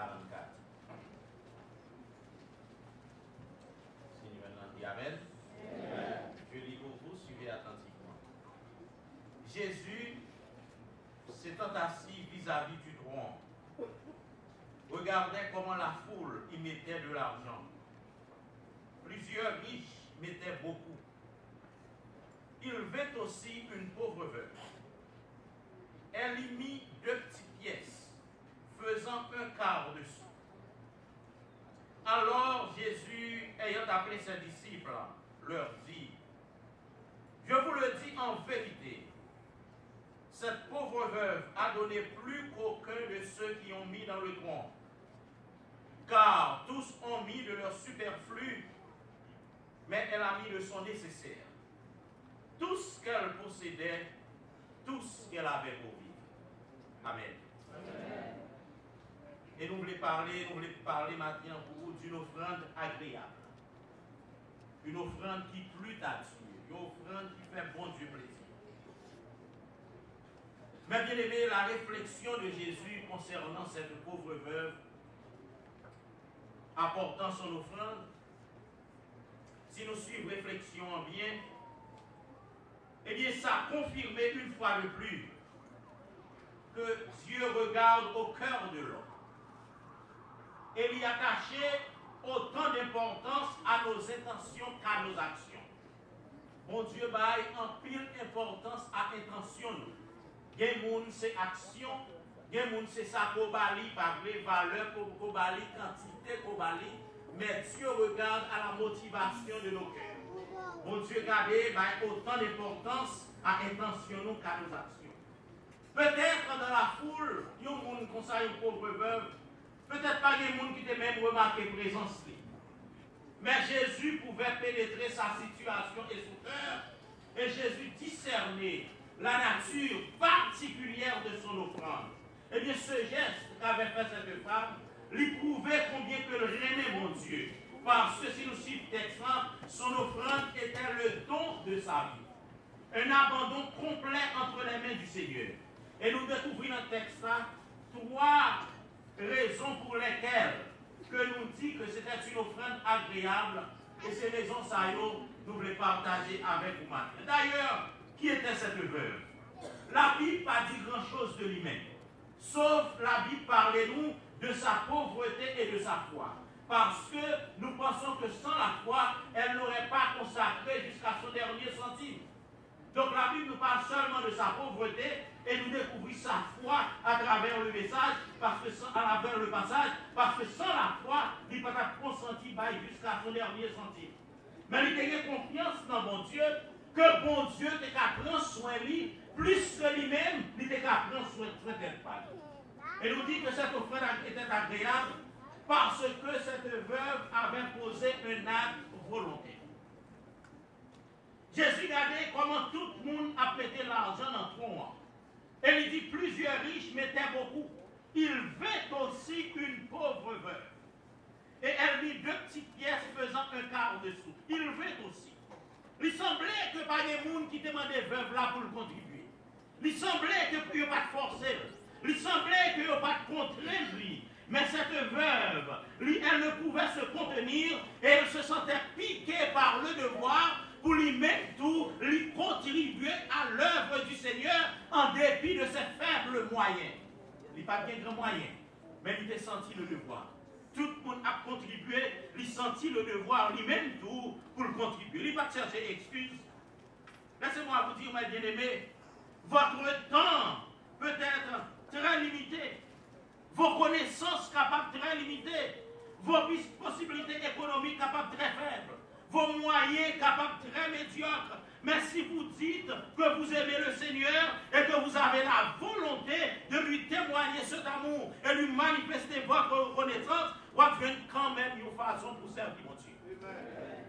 44. Seigneur dit Amen. Je lis pour vous, suivez attentivement. Jésus s'étant assis vis-à-vis du trône, regardait comment la foule y mettait de l'argent. Plusieurs riches mettaient beaucoup. Il vint aussi une pauvre veuve. Elle y mit 2 petites pièces, faisant 1/4 de sou. Alors Jésus, ayant appelé ses disciples, leur dit: je vous le dis en vérité, cette pauvre veuve a donné plus qu'aucun de ceux qui ont mis dans le tronc, car tous ont mis de leur superflu, mais elle a mis de son nécessaire, tout ce qu'elle possédait, tout ce qu'elle avait pour vivre. Amen. Amen. Et nous voulons parler maintenant pour vous d'une offrande agréable. Une offrande qui plut à Dieu. Une offrande qui fait bon Dieu plaisir. Mais bien aimé, la réflexion de Jésus concernant cette pauvre veuve apportant son offrande, si nous suivons réflexion en bien, eh bien ça a confirmé une fois de plus que Dieu regarde au cœur de l'homme. Et il y a attaché autant d'importance à nos intentions qu'à nos actions. Bon Dieu baille en pile importance à intention. Il y a des gens c'est action, il y a des gens c'est ça qu'on bali, par les valeurs qu'on bali, quantité qu'on bali, mais Dieu regarde à la motivation de nos cœurs. Bon Dieu baille autant d'importance à intention qu'à nos actions. Peut-être dans la foule, il y a des gens comme ça, une pauvre veuve. Peut-être pas des gens qui étaient même remarqué présence. Mais Jésus pouvait pénétrer sa situation et son cœur. Et Jésus discernait la nature particulière de son offrande. Eh bien, ce geste qu'avait fait cette femme, lui prouvait combien que le aimait mon Dieu. Parce que si nous suivons le texte, son offrande était le don de sa vie. Un abandon complet entre les mains du Seigneur. Et nous découvrons dans le texte 3 raisons pour lesquelles que nous dit que c'était une offrande agréable, et ces raisons, ça nous voulons partager avec vous maintenant. D'ailleurs, qui était cette veuve? La Bible n'a pas dit grand-chose de lui-même, sauf la Bible parlait-nous de sa pauvreté et de sa foi. Parce que nous pensons que sans la foi, elle n'aurait pas consacré jusqu'à son dernier centime. Donc la Bible nous parle seulement de sa pauvreté et nous découvrons sa foi à travers le message, à travers le passage, parce que sans la foi, il ne peut pas consentir jusqu'à son dernier centime. Mais il a confiance dans bon Dieu, que bon Dieu était qu'à prendre soin de lui, plus que lui-même, il était qu'à prendre soin de cette femme. Et nous dit que cette offrande était agréable parce que cette veuve avait posé un acte volontaire. Jésus regardait comment tout le monde a prêté l'argent dans le tronc. Et il dit plusieurs riches mettaient beaucoup. Il vint aussi une pauvre veuve. Et elle mit 2 petites pièces faisant 1/4 de sou. Il vint aussi. Il semblait que pas des gens qui demandaient veuve là pour le contribuer. Il semblait que ne pas forcer. Il semblait qu'il n'y a pas de contrainte. Mais cette veuve, elle ne pouvait se contenir et elle se sentait piquée par le devoir pour lui mettre tout, lui contribuer à l'œuvre du Seigneur en dépit de ses faibles moyens. Il n'a pas bien grand moyen, mais il a senti le devoir. Tout le monde a contribué, il sentit le devoir, lui-même tout, pour le contribuer. Il n'a pas cherché excuse. Laissez-moi vous dire, mes bien-aimés, votre temps peut être très limité. Vos connaissances capables très limitées. Vos possibilités économiques capables très faibles. Vos moyens capables très médiocres. Mais si vous dites que vous aimez le Seigneur et que vous avez la volonté de lui témoigner cet amour et lui manifester votre reconnaissance, vous avez quand même une façon pour servir mon Dieu.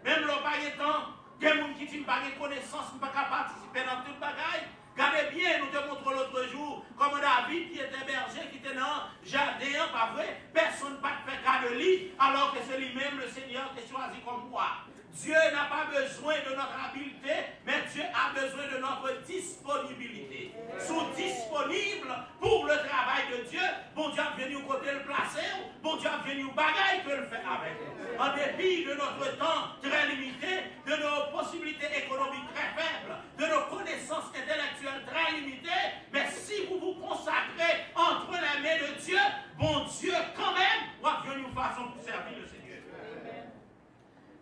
Même le temps, il y a des gens qui n'ont pas de connaissance, ne peuvent pas participer dans toute bagaille. Regardez bien, nous te montrons l'autre jour, comme David qui était berger, qui était dans le jardin, pas vrai, personne n'a pas fait cas de lui, alors que c'est lui-même le Seigneur qui choisi comme roi. Dieu n'a pas besoin de notre habileté, mais Dieu a besoin de notre disponibilité. Sont disponibles pour le travail de Dieu. Bon Dieu a venu au côté le placer. Bon bon Dieu a venu au bagaille que le fait avec. En dépit de notre temps très limité, de nos possibilités économiques très faibles, de nos connaissances intellectuelles très limitées, mais si vous vous consacrez entre les mains de Dieu, bon Dieu quand même va venir une façon pour servir le Seigneur.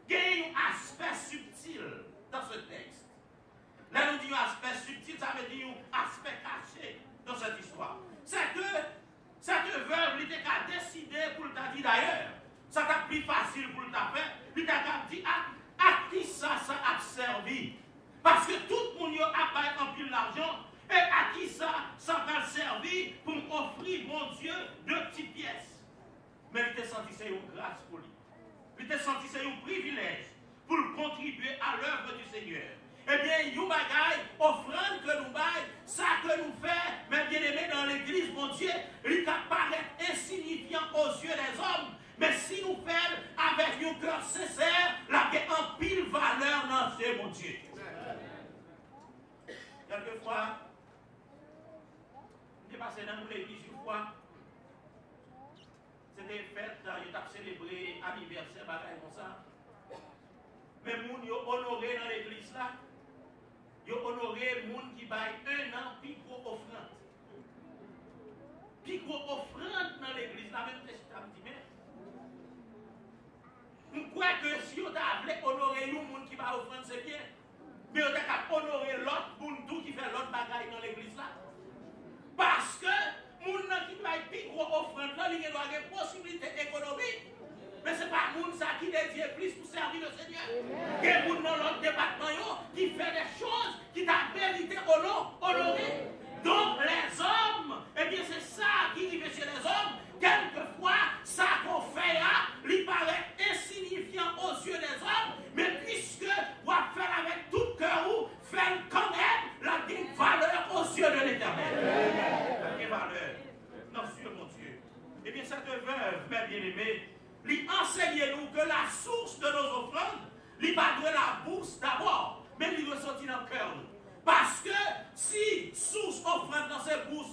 Il y a un aspect subtil dans ce texte. Là, nous disons aspect subtil, ça veut dire un aspect caché dans cette histoire. C'est que cette veuve, elle a décidé pour le dire d'ailleurs. Ça t'a plus facile pour le faire. Il t'a dit à qui ça a servi. Parce que tout le monde a payé en pile l'argent. Et à qui ça va servir pour m'offrir, mon Dieu, 2 petites pièces. Mais il t'a senti c'est une grâce pour lui. Il t'a senti c'est un privilège pour contribuer à l'œuvre du Seigneur. Eh bien, nous bagaille, offrande que nous baille, ça que nous faisons, mais bien aimé dans l'église, mon Dieu, il paraît insignifiant aux yeux des hommes. Mais si nous faisons avec un cœur sincère, la paix en pile valeur dans Dieu, mon Dieu. Quelquefois, je suis passé dans l'église une fois, c'était fête, il a célébré anniversaire, bagaille comme ça. Mais les gens ont honoré dans l'église là. Ils ont honoré les gens qui baillent 1 an, puis gros offrande. Puis gros offrande dans l'église là, même si je dit, mais. Je crois que si on a honoré les gens qui baillent offrande, c'est bien. Mais on a honoré l'autre pour tout qui fait l'autre bagaille dans l'église là. Parce que les gens qui baillent plus gros offrande là, ils ont des possibilités économiques. Mais ce n'est pas les gens qui dédient plus pour servir le Seigneur. Il y a des gens dans l'autre département qui fait des choses qui t'a mérité honoré. Donc les hommes, eh bien c'est ça qui arrive chez les hommes. Quelquefois, ça qu'on fait là, il paraît insignifiant aux yeux des hommes, mais puisque vous faire avec tout cœur, vous faites quand même la valeur aux yeux de l'Éternel. La valeur. Non, sur mon Dieu. Eh bien cette veuve, mes bien-aimés, lui enseignez-nous que la source de nos offrandes, lui pas de la bourse d'abord, mais lui ressortir dans le cœur. Parce que si source offrande dans ces bourses,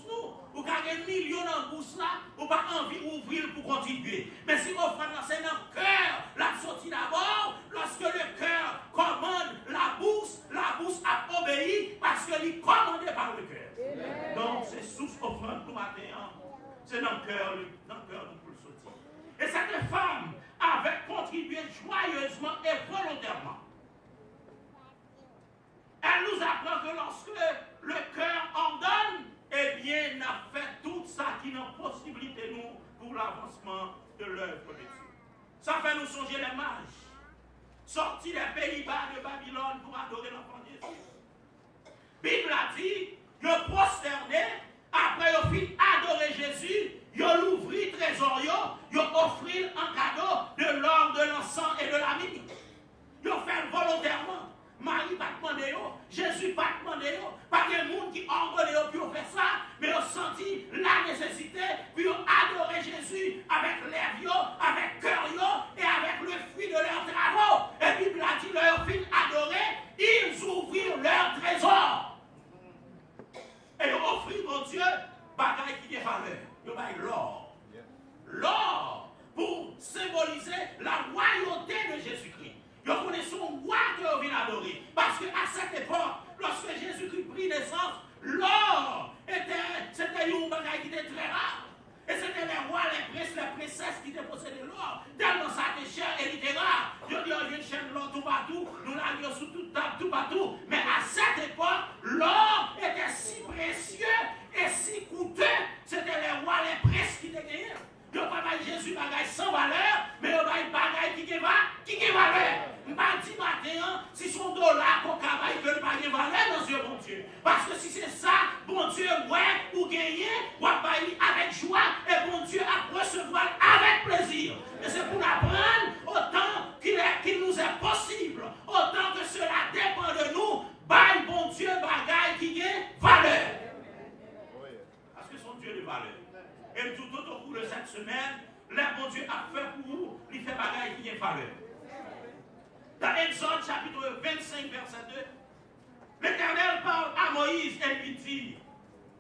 nous gagnez millions dans la bourse là, ou pas envie d'ouvrir pour contribuer. Mais si offrande c'est dans le cœur, la sortie d'abord, lorsque le cœur commande la bourse a obéi parce que lui commandé par le cœur. Donc c'est source offrande pour matin, c'est dans le cœur nous pour le sortir. Et cette femme avait contribué joyeusement et volontairement. Elle nous apprend que lorsque le cœur ordonne, eh bien, on a fait tout ça qui est en possibilité nous pour l'avancement de l'œuvre de Dieu. Ça fait nous songer les mages, sortis des Pays-Bas de Babylone pour adorer l'enfant Jésus. La Bible a dit, ils ont prosterné, après ils ont fini adorer Jésus, ils ont ouvert le trésor, ils ont offert un cadeau de l'or, de l'encens et de la mine. Ils ont fait volontairement. Marie pas demandé, Jésus pas demandé, pas de monde qui ordonne pour faire ça, mais ils ont senti la nécessité, puis ils ont adoré Jésus avec l'air, avec cœur et avec le fruit de leurs travaux. Et puis Bible a dit, leur fin adoré, ils ouvrirent leur trésor. Et ils ont offert, mon Dieu, bagaille qui a valeur. Ils ont l'or. L'or pour symboliser la royauté de Jésus-Christ. Nous connaissons roi que vient adorer. Parce qu'à cette époque, lorsque Jésus-Christ prit naissance, l'or c'était un bagage qui était très rare. Et c'était les rois, les princes, les princesses qui possédaient l'or. Tellement ça était cher et il était rare. Je dis, on vient chercher l'or tout partout, nous l'avions sous toute table, tout partout. Mais à cette époque, l'or était si précieux et si coûteux. C'était les rois, les princes qui étaient gagnés. Ils n'ont pas Jésus bagaille sans valeur, mais ils ont bagaille qui a valeur. Je ne dis pas matin, si son dollar qu'on travaille, que le bagage valeur dans Dieu, bon Dieu. Parce que si c'est ça, bon Dieu, ouais, ou gagner, ou bailler avec joie, et bon Dieu a recevoir avec plaisir. Et c'est pour apprendre autant qu'il nous est possible, autant que cela dépend de nous, baille bon Dieu bagaille qui a valeur. Parce que son Dieu de valeur. Et tout au cours de cette semaine, le bon Dieu a fait pour vous, il fait bagaille qui a valeur. Dans Exode chapitre 25, verset 2, l'Éternel parle à Moïse et lui dit,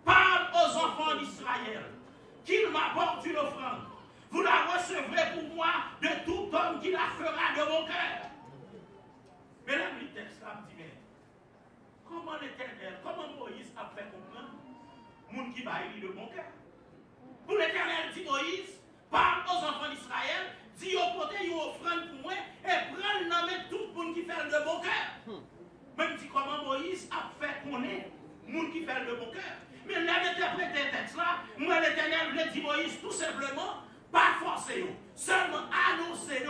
parle aux enfants d'Israël, qu'ils m'apportent une offrande. vous la recevrez pour moi de tout homme qui la fera de mon cœur. Mesdames, le texte là me dit, mais comment l'Éternel, comment Moïse a fait comprendre monde qui va élire de mon cœur? Pour l'Éternel, dit Moïse, parle aux enfants d'Israël, dit au côté, une offrande pour moi, et prends le nom de tout le monde qui fait de mon cœur. Même dit comment Moïse a fait connaître le monde qui fait de mon cœur. Mais là, interprété le texte là, moi l'Éternel voulait dire Moïse tout simplement, pas forcer, seulement annoncer,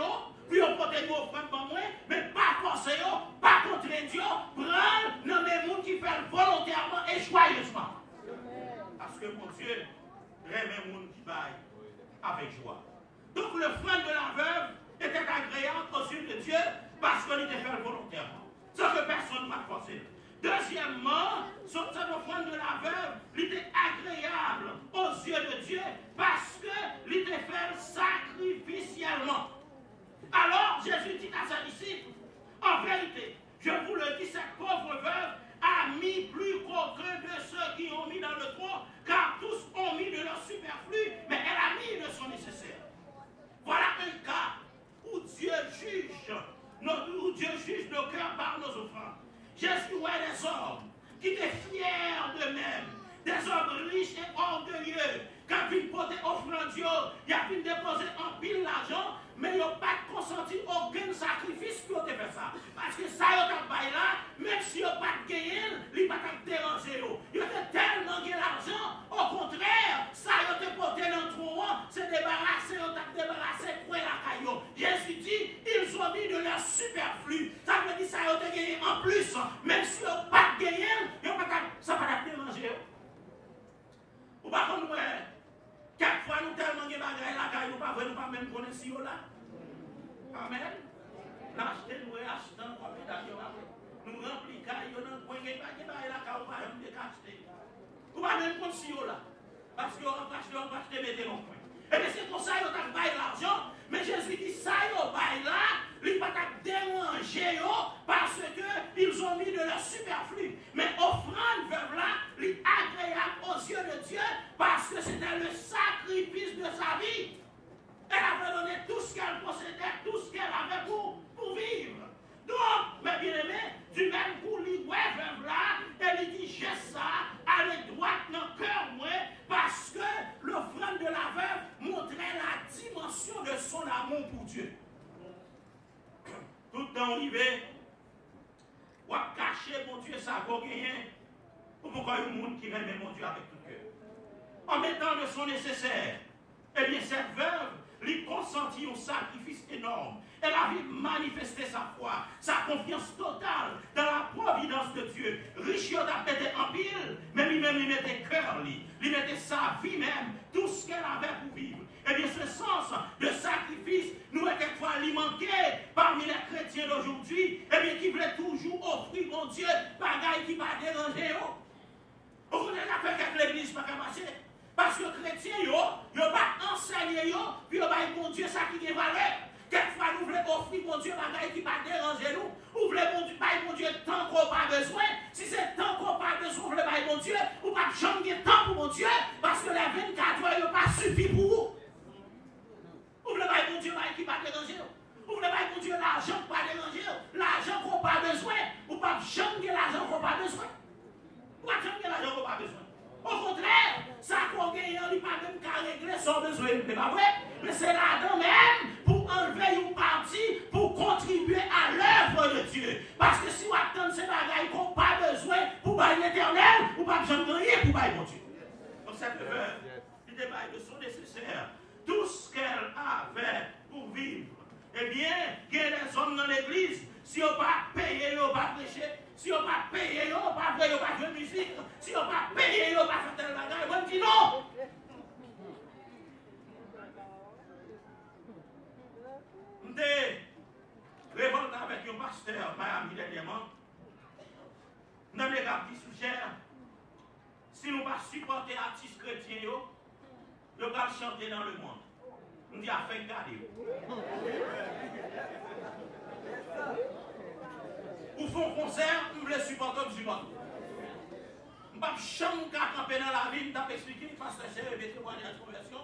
puis on porte une offrande pour moi, mais pas forcer, pas contraindre, prendre le nom de monde qui fait volontairement et joyeusement. Parce que mon Dieu, remet le monde qui baille avec joie. Donc l'offrande de la veuve était agréable aux yeux de Dieu parce qu'elle était faite volontairement. Sans que personne ne m'a forcé. Deuxièmement, cette offrande de la veuve était agréable aux yeux de Dieu parce qu'elle était faite sacrificiellement. Alors Jésus dit à ses disciples, en vérité, je vous le dis, cette pauvre veuve a mis plus qu'aucun de ceux qui ont mis dans le trou, car tous ont mis de leur superflu, mais elle a mis de son nécessaire. Voilà un cas où Dieu juge nos cœurs par nos offrandes. Jésus voit des hommes qui étaient fiers d'eux-mêmes, des hommes riches et orgueilleux, quand ils posaient offrande Dieu, ils ont déposé en pile l'argent, mais ils n'ont pas consenti aucun sacrifice pour faire ça. Parce que ça, ils ont pas là, même si ils n'ont pas gagné, ils n'ont pas dérangé. Ils ont tellement gagné l'argent, au contraire, ça, ils ont porté dans le trou, c'est débarrassé, ils ont débarrassé, pour la caillou. Jésus dit, ils ont mis de leur superflu. Ça veut dire ça, ils ont gagné en plus, même si ils n'ont pas gagné, ça ne va pas déranger. Ou par contre, quelquefois, nous tellement de bagages là, car nous ne pas même connaître si là. Amen. L'acheter, nous achetons, nous remplissons, nous ne pouvons pas là, car nous ne pouvons pas acheter. Nous ne pouvons même connaître si là. Parce qu'on va acheter, mettez mon point. Et bien c'est pour ça qu'ils ont baillé l'argent, mais Jésus dit ça, ils ont baillé là, ils ne vont pas déranger parce qu'ils ont mis de leur superflu. Mais offrande veuve là, il est agréable aux yeux de Dieu parce que c'était le sacrifice de sa vie. Elle avait donné tout ce qu'elle possédait, tout ce qu'elle avait pour vivre. Donc, mes bien-aimés, du même coup, il veuve là, elle dit j'ai ça, elle est droite dans le cœur, moi, parce que l'offrande de la veuve montrait la dimension de son amour pour Dieu. Tout le temps arrivé, on a caché mon Dieu ça pour gagner. Pourquoi il y a un monde qui aime mon Dieu avec tout cœur? En mettant de son nécessaire, eh bien cette veuve lui consentit un sacrifice énorme. Elle avait manifesté sa foi, sa confiance totale dans la providence de Dieu. Riche, il a pété en pile, mais lui-même, il mettait cœur, il mettait sa vie même, tout ce qu'elle avait pour vivre. Eh bien, ce sens de sacrifice, nous, quelquefois, lui manquait parmi les chrétiens d'aujourd'hui, eh bien, qui voulaient toujours offrir, mon Dieu, bagaille qui va déranger. Vous connaissez la fait que l'église pas passer. Parce que les chrétiens, ils n'ont pas enseigné, puis ils n'ont pas dit, mon Dieu, ça qui est valeur. Quelquefois, nous voulons offrir, mon Dieu, bagaille qui va déranger nous. Vous voulez, mon Dieu, tant qu'on n'a pas besoin. Si c'est tant qu'on n'a pas besoin, vous voulez, mon Dieu, vous ne pouvez pas changer tant pour mon Dieu, parce que les 24 heures, ils n'ont pas suffi pour vous. Vous voulez, mon Dieu, qui va déranger. Vous voulez, mon Dieu, l'argent qui va déranger. L'argent qu'on n'a pas besoin. Vous ne pouvez pas changer l'argent qu'on n'a pas besoin. Vous ne pouvez pas changer l'argent qu'on n'a pas besoin. Au contraire, ça qu'on gagne, il n'est pas même qu'à régler son besoin. Ce n'est pas vrai. Mais c'est là-dedans même pour enlever une partie pour contribuer à l'œuvre de Dieu. Parce que si vous attendez ces bagailles qu'on n'a pas besoin pour bailler l'éternel, vous n'avez pas besoin de rien pour bailler mon Dieu. Donc cette veuve, il débaille de son nécessaire. Tout ce qu'elle avait pour vivre. Eh bien, il y a des hommes dans l'église, si on ne pas payer, on ne pas prêcher. Si on ne pas payer, on ne pas faire, on ne pas jouer musique. Si on ne pas payer, on ne pas faire tel bagage. Moi, je dis non. Je suis révolté avec un pasteur, Miami, dernièrement. Nous avons des sujets. Si nous ne pas supporter les artistes chrétiens, nous ne pas chanter dans le monde. Nous disons, faites garder. Ou font concert, nous voulons supporter, nous supportons. Nous ne pouvons pas camper dans la vie, nous avons expliqué, pasteur Cher, mettez-moi en conversion.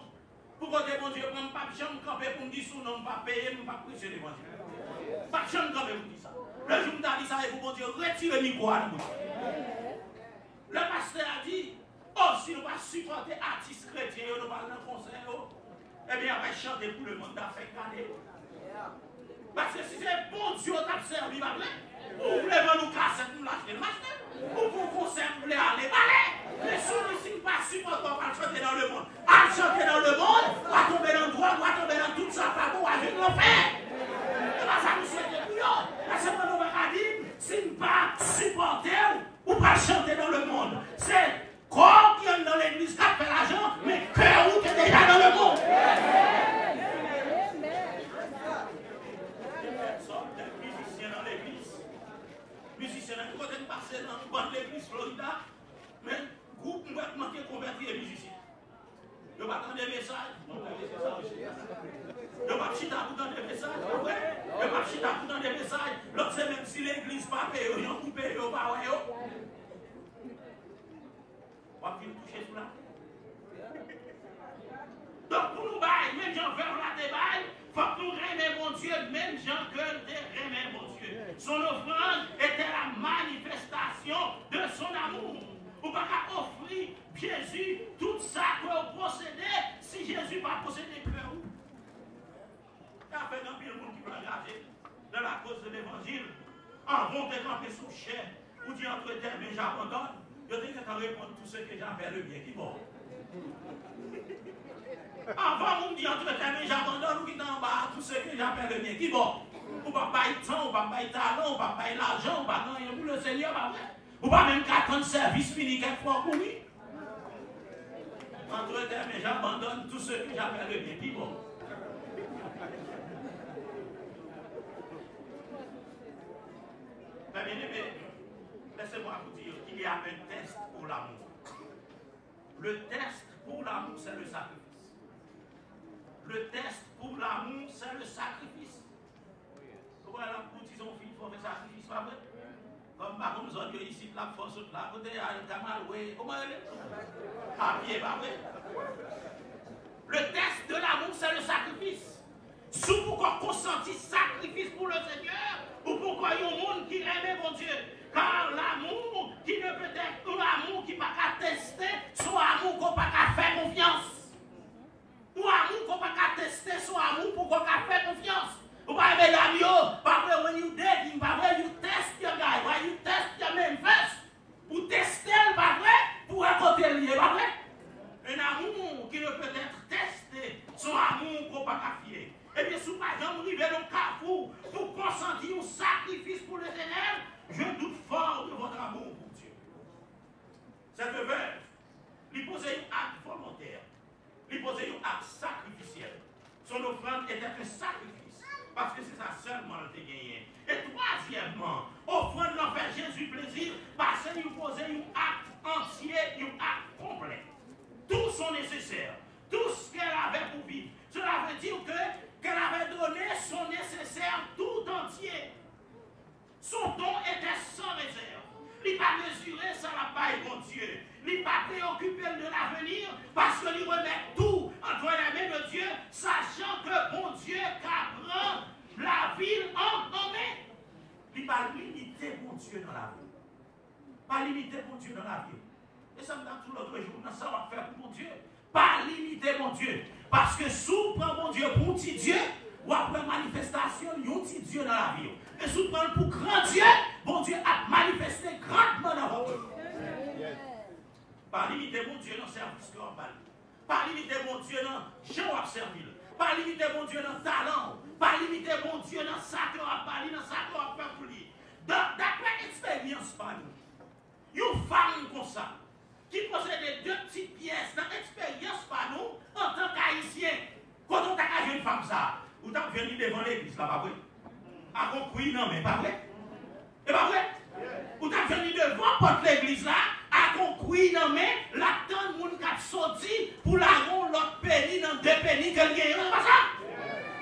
Pour que mon Dieu prenne pas de chambre camper pour me dire son nom, pas payer, pas prêcher l'évangile. Pas de chambre camper pour dire ça. Le jour où tu as dit ça, il faut mon Dieu retirer le micro à nous. Le pasteur a dit, oh, si nous ne pas supporter artistes chrétiens, nous parlons d'un concert, eh bien, on va chanter pour le monde d'affaires cadet. Parce que si c'est bon Dieu qui a servi, vous voulez nous casser, nous lâcher le master, ou pour concert, vous voulez aller, allez. Mais si nous ne pas supporter, on va chanter dans le monde. À chanter dans le monde, on va tomber dans le droit, on va tomber dans tout ça, pas pour agir l'enfer. Et bien, ça nous souhaite plus haut. Parce que nous va dire, si nous ne pas supporter, ou pas chanter dans le monde. C'est corps qui est dans l'église qui a fait l'argent, mais cœur qui est déjà dans le monde. Musiciens dans l'église. Musiciens dans l'église. Quand on passe dans l'église Florida, mais groupe nous va manquer de convertir les musiciens. Ils vont attendre des messages. Ils vont pas chita pour donner des messages. Ils vont pas chita pour donner des messages. L'autre c'est même si l'église pas paye, ils ont coupé, ils ont pas ouais. On va venir toucher tout là. Donc pour nous bailler, même gens vers la débaille, il faut que nous remet mon Dieu, même gens que nous remet mon Dieu. Son offrande était la manifestation de son amour. Vous ne pouvez pas offrir Jésus tout ça que vous possédez si Jésus n'a pas possédé cœur. Il y a fait un pile monde qui va engager dans la cause de l'évangile. En vont te camper sous chair. Ou dit entre terres, mais j'abandonne. Je dis que tu répondre tout ce que j'appelle le bien qui mort. Avant, on dit entre terres, mais j'abandonne. Ou qui est en bas, tout ce que j'appelle le bien qui mort. On ne va pas y temps, on ne va pas y talent, on ne va pas y l'argent, on ne va pas y pour le Seigneur, pas vrai. Ou pas même qu'attendre service fini quelquefois pour lui. Entre termes, j'abandonne tout ce que j'appelle le bien qui bon. Mais bien aimé, laissez-moi vous dire qu'il y a un test pour l'amour. Le test pour l'amour, c'est le sacrifice. Le test pour l'amour, c'est le sacrifice. Voilà, pour dire son fils, il faut faire sacrifice, pas vrai? Comme par contre, nous autres ici, la force, la côté, il y a un camarade, comment elle est? À pied, pas vrai? Le test de l'amour, c'est le sacrifice. Si vous consentez sacrifice pour le Seigneur, ou pourquoi il y a un monde qui aime mon Dieu? Car l'amour qui ne peut être un amour qui ne peut pas tester, soit amour qu'on ne peut pas faire confiance. Ou amour qu'on ne peut pas tester, soit amour pour qu'on ne peut pas faire confiance. Vous pouvez aimer l'amour, pas vrai, when you dating, pas vrai, you test your guy, right? You test your man first. Pour tester, pas vrai, pour raconter le pas vrai? Un amour qui ne peut être testé, son amour qu'on ne peut pas fier. Eh bien, si vous n'avez jamais arrivé dans le carrefour pour consentir un sacrifice pour le Seigneur, je doute fort de votre amour pour Dieu. Cette veuve, lui posait un acte volontaire, lui posait un acte sacrificiel. Son offrande était un sacrifice. Parce que c'est ça seulement le gagné. Et troisièmement, offrande l'en fait Jésus plaisir, parce qu'il posait un acte entier, un acte complet. Tout son nécessaire, tout ce qu'elle avait pour vivre. Cela veut dire qu'elle avait donné son nécessaire tout entier. Son don était sans réserve. Il n'a pas mesuré ça la paille, mon Dieu. Il n'a pas préoccupé de l'avenir parce qu'il remet tout entre les mains de Dieu, sachant que mon Dieu prend la ville en main. Il n'a pas limité mon Dieu dans la vie. Pas limité mon Dieu dans la vie. Et ça me donne tout l'autre jour, ça va faire pour mon Dieu. Pas limiter mon Dieu. Parce que sous prend mon Dieu pour petit Dieu, ou après manifestation, il y a un petit Dieu dans la vie. Et sous prend pour grand Dieu, mon Dieu a manifesté grandement dans votre vie. Pas limiter mon Dieu dans le service que l'on parle. Pas limiter mon Dieu dans Jean à servir. Pas limiter mon Dieu dans talent. Pas limiter mon Dieu dans ça que l'on a parlé, dans ça que l'on a fait pour lui. D'après expérience par nous, une femme comme ça, qui possède deux petites pièces dans l'expérience par nous, en tant qu'haïtien, quand on t'a une femme ça, ou t'as venu devant l'église là, pas vrai? À concourir, non, mais pas vrai? C'est pas vrai? Ou t'as venu devant porte l'église là, à concourir, non, mais là, tant de monde qui a sorti pour la ronde, l'autre pénis, dans deux pénis, que le gagne, c'est pas ça?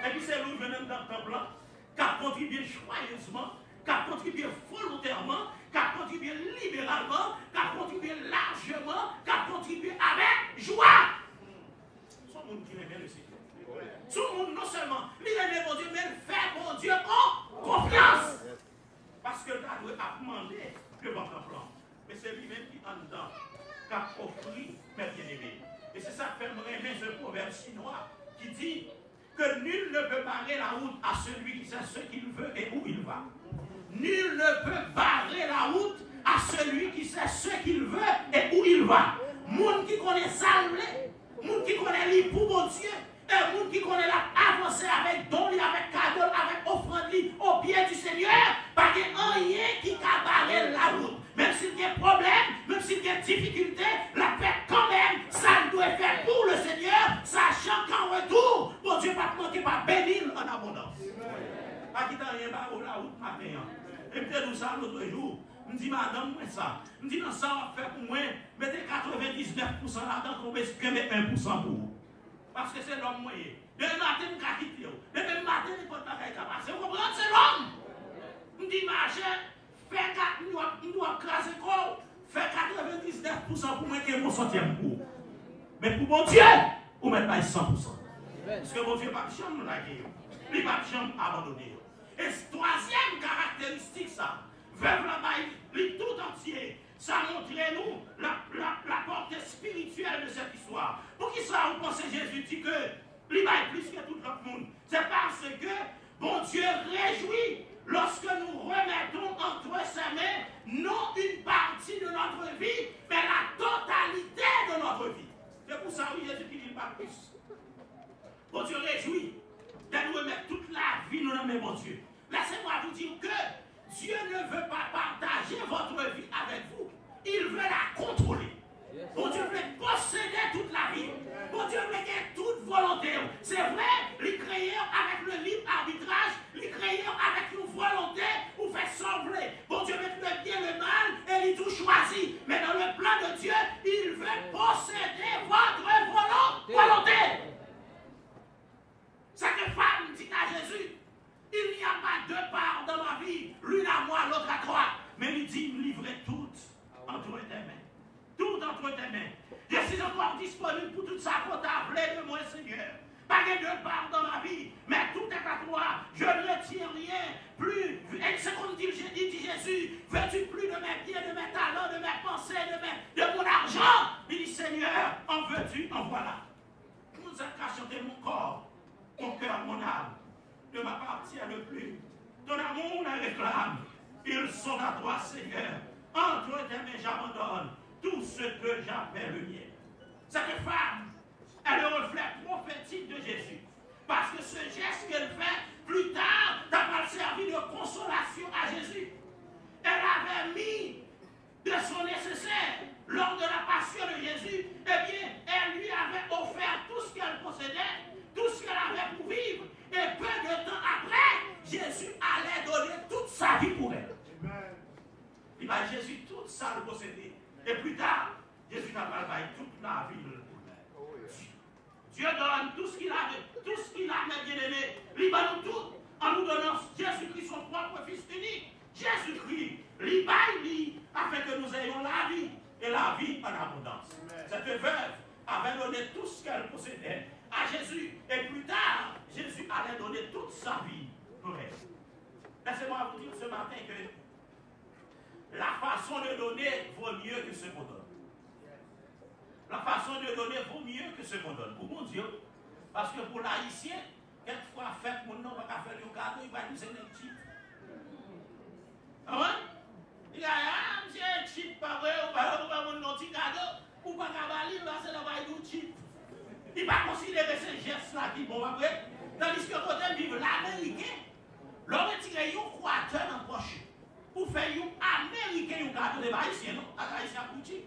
Et puis c'est nous, venons dans le temple là, qui a contribué joyeusement, qui a contribué volontairement, qui a contribué libéralement, qui a contribué largement, qui a contribué avec joie. Ce sont les gens qui aiment le Seigneur. en dedans qu'a offert mes bien-aimés. Et c'est ça que fait me aimer ce proverbe chinois qui dit que nul ne peut barrer la route à celui qui sait ce qu'il veut et où il va. Nul ne peut barrer la route à celui qui sait ce qu'il veut et où il va. Monde qui connaît ça, monde qui connaît lui pour mon Dieu, et monde qui connaît la avancer avec don, avec cadeau, avec offrande au pied du Seigneur, pas de rien qui a barré la route. Même s'il y a problème, même s'il y a difficulté, la paix quand même, ça doit être fait pour le Seigneur, sachant qu'en retour, mon Dieu pas manquer pas bénir en abondance. Pas quitter rien par la route matin. Et peut-être nous ça l'autre jour. Je dis, madame, moi ça. Je dis, non, ça va faire pour moi. Mettez 99% là-dedans, qu'on met 1% pour vous. Parce que c'est l'homme moyen. Demain matin, je vais quitter. Demain matin, je ne peux pas passer. Vous comprenez, c'est l'homme. Je dis, marcher, nous doit craser quoi? Faire 99% pour moi qui est mon centième pour. Mais pour mon Dieu, vous mettez pas 100%. Parce que mon Dieu n'a pas de chambre là. Il n'a pas de chambre abandonnée. Et troisième caractéristique, ça. Veuve la Bible, tout entier, ça montre nous la portée spirituelle de cette histoire. Pour qui ça, vous pensez Jésus dit que il va plus que tout le monde? C'est parce que bon Dieu réjouit lorsque nous remettons entre ses mains non une partie de notre vie, mais la totalité de notre vie. C'est pour ça que Jésus dit pas plus. Bon Dieu réjouit de nous remettre toute la vie dans les mains, mon Dieu. Laissez-moi vous dire que Dieu ne veut pas partager votre vie avec vous. Il veut la contrôler. Bon Dieu veut posséder toute la vie. Bon Dieu veut gagner toute volonté. C'est vrai, il crée avec le libre arbitrage, il crée avec une volonté pour faire sembler. Bon Dieu veut le bien et le mal et il tout choisit. Mais dans le plan de Dieu, il veut posséder votre volonté. Cette femme dit à Jésus, il n'y a pas deux parts dans ma vie, l'une à moi, l'autre à toi. Mais il dit, me livrer toutes entre tes mains. Tout entre tes mains. Je suis encore disponible pour toute sa faute à appeler de moi, Seigneur. Pas de deux parts dans ma vie, mais tout est à toi. Je ne retiens rien. Plus, et ce qu'on dit Jésus, veux-tu plus de mes pieds, de mes talents, de mes pensées, de mon argent? Il dit, Seigneur, en veux-tu, en voilà. Nous avons chanté mon corps, mon cœur, mon âme. Ne m'appartiennent plus. Ton amour les réclame. Ils sont à toi, Seigneur. Entre tes mains, j'abandonne tout ce que j'avais le mien. Cette femme est le reflet prophétique de Jésus. Parce que ce geste qu'elle fait, plus tard, n'a pas servi de consolation à Jésus. Elle avait mis de son nécessaire lors de la passion de Jésus. Eh bien, elle lui avait offert tout ce qu'elle possédait, tout ce qu'elle avait pour vivre. Et peu de temps après, Jésus allait donner toute sa vie pour elle. Il va Jésus toute sa vie possédée. Et plus tard, Jésus n'a pas toute la vie pour elle. Dieu donne tout ce qu'il a, mes bien-aimés. Il va nous tout en nous donnant Jésus-Christ, son propre Fils unique. Jésus-Christ, il afin que nous ayons la vie et la vie en abondance. Cette veuve avait donné tout ce qu'elle possédait à Jésus. Et plus tard, Jésus allait donner toute sa vie pour elle. Laissez-moi vous dire ce matin que la façon de donner vaut mieux que ce qu'on donne. La façon de donner vaut mieux que ce qu'on donne. Pour mon Dieu, parce que pour l'haïtien, quelquefois, fait mon nom, va faire le cadeau, il va nous donner un chip. Ah ouais? Il y a un petit chip, pas vrai, ou pas mon nom, petit cadeau, ou pas cavalier, parce que là, il va nous chip. Il va considérer ces gestes-là qui vont après. Tandis que quand on vive l'américain, l'on retire un croateur dans la poche pour faire un américain un cadeau de haïtien, non? Haïtien pour chip.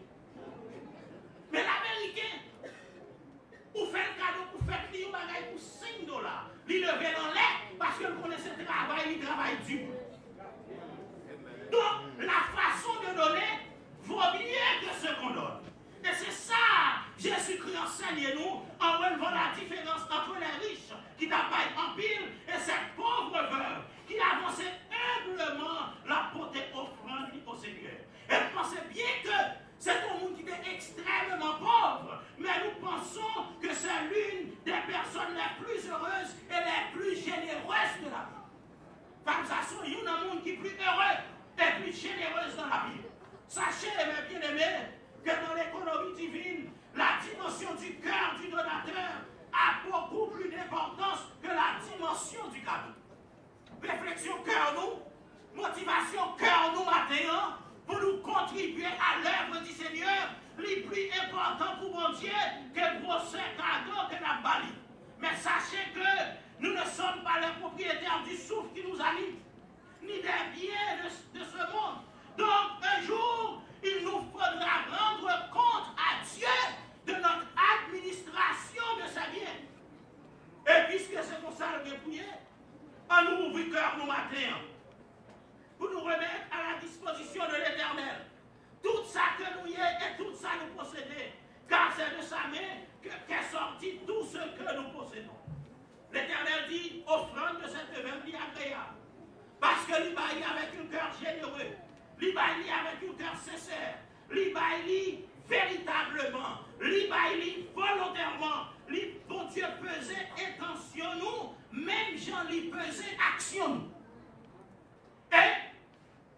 Mais l'américain, pour faire le cadeau, pour faire un bagage pour $5, il levé dans l'air parce qu'il connaissait le travail, il travaille dur. Donc, la façon de donner vaut mieux que ce qu'on donne. Et c'est ça, Jésus-Christ enseigne nous en relevant la différence entre les riches qui travaillent en pile et cette pauvre veuve qui avançait humblement la portée offrande au Seigneur. Elle pensait bien que c'est un monde qui était extrêmement pauvre, mais nous pensons que c'est l'une des personnes les plus heureuses et les plus généreuses de la vie. Comme ça, il y a un monde qui est plus heureux et plus généreuse dans la vie. Sachez, mes bien-aimés, motivation cœur nous matin pour nous contribuer à l'œuvre du Seigneur, le plus important pour mon Dieu que le gros cadeau que nous avons. Mais sachez que nous ne sommes pas les propriétaires du souffle qui nous anime, ni des biens de ce monde. Donc un jour, il nous faudra rendre compte à Dieu de notre administration de sa biens. Et puisque c'est pour ça le dépouiller, on nous ouvre le cœur nous matin pour nous remettre à la disposition de l'Éternel tout ça que nous y est et tout ça nous posséder. Car c'est de sa main qu'est sorti tout ce que nous possédons. L'Éternel dit, offrande de cette œuvre agréable. Parce que l'Ibaï avec un cœur généreux, l'Ibaï avec un cœur sincère, l'Ibaï véritablement, l'Ibaï volontairement, bon Dieu pesait intention nous, même Jean lui pesait action nous. Et,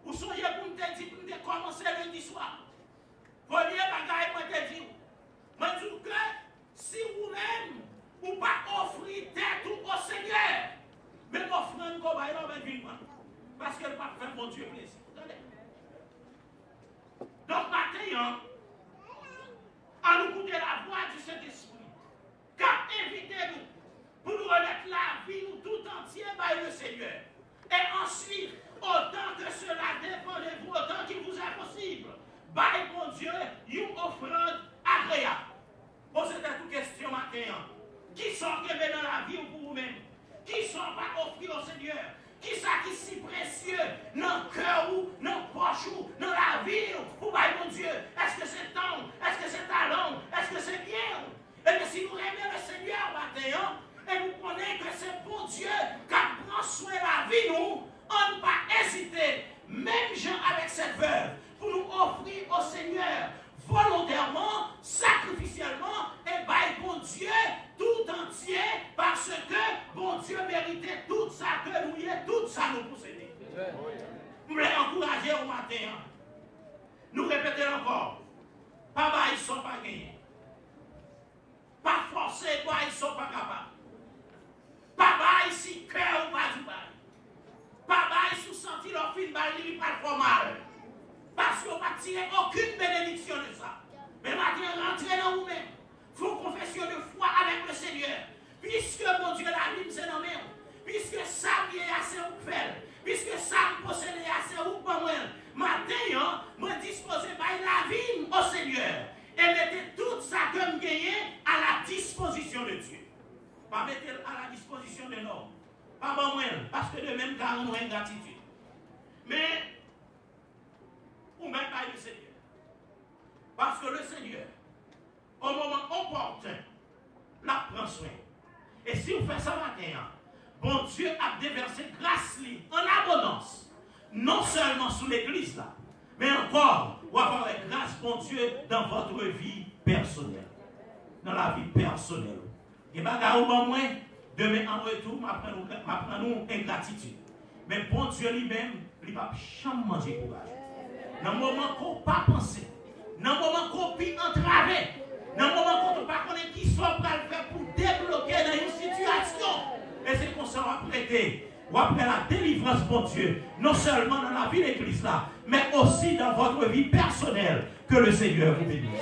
vous soyez pour me dire, pour me commencer lundi soir. Premier bagage, moi te dis, moi je dis que si vous-même, vous pas offrir tête au Seigneur, même offrande qu'on va y avoir parce qu'elle ne va pas faire mon Dieu plaisir. Donc, maintenant, à nous écouter la voix du Saint-Esprit, car invitez-nous pour nous remettre la vie nous tout entier par le Seigneur. Et ensuite, autant que cela dépend de vous, autant qu'il vous est possible, by mon Dieu, une offrande agréable. Posez toute question maintenant. Qui sont que dans la vie pour vous-même? Qui sont pas offrir au Seigneur? Qui ça qui est si précieux dans le cœur ou dans le poche ou dans la vie pour mon Dieu? Est-ce que c'est temps? Est-ce que c'est talent? Est-ce que c'est bien? Et que si nous aimons le Seigneur maintenant, et nous connaissons que c'est bon Dieu qui prend soin de la vie, nous, on ne pas hésiter, même gens avec cette veuve, pour nous offrir au Seigneur volontairement, sacrificiellement, et by bon Dieu tout entier, parce que bon Dieu méritait tout ça que nous y est, tout ça nous posséder. Nous voulons encourager au matin. Nous répétons encore. Papa, ils ne sont pas gagnés. Pas forcés, quoi, ils ne sont pas capables. Papa, ici, cœur ou pas du bail. Papa, ils sont sentis leur fin de bail, ils ne pas trop mal. Parce qu'on va tirer aucune bénédiction de ça. Mais maintenant, rentrez dans vous-même. Faut confession de foi avec le Seigneur. Puisque mon Dieu la vie c'est dans même. Puisque ça est assez ou fait. Puisque ça possède assez ou pas moi. Maintenant, moi disposez par la vie au Seigneur. Et mettez tout ça que vous gagnez à la disposition de Dieu. Pas mettre à la disposition de l'homme. Pas bon moi. Parce que de même temps, nous avons ingratitude. Mais ou même pas le Seigneur. Parce que le Seigneur, au moment opportun, la prend soin. Et si vous faites ça matin, bon Dieu a déversé grâce en abondance, non seulement sous l'église là, mais encore, vous avoir la grâce, bon Dieu, dans votre vie personnelle. Dans la vie personnelle. Et bagarre au moins, demain en retour, m'apprend-nous ingratitude. Mais bon Dieu lui-même, il ne va pas jamais manger courage. Dans le moment qu'on ne pas penser, dans le moment qu'on peut entraver, dans le moment qu'on ne pas connaître qui soit pour le faire pour débloquer dans une situation. Et c'est qu'on sera prêté. Ou après la délivrance, mon Dieu, non seulement dans la vie de l'église là, mais aussi dans votre vie personnelle. Que le Seigneur vous bénisse.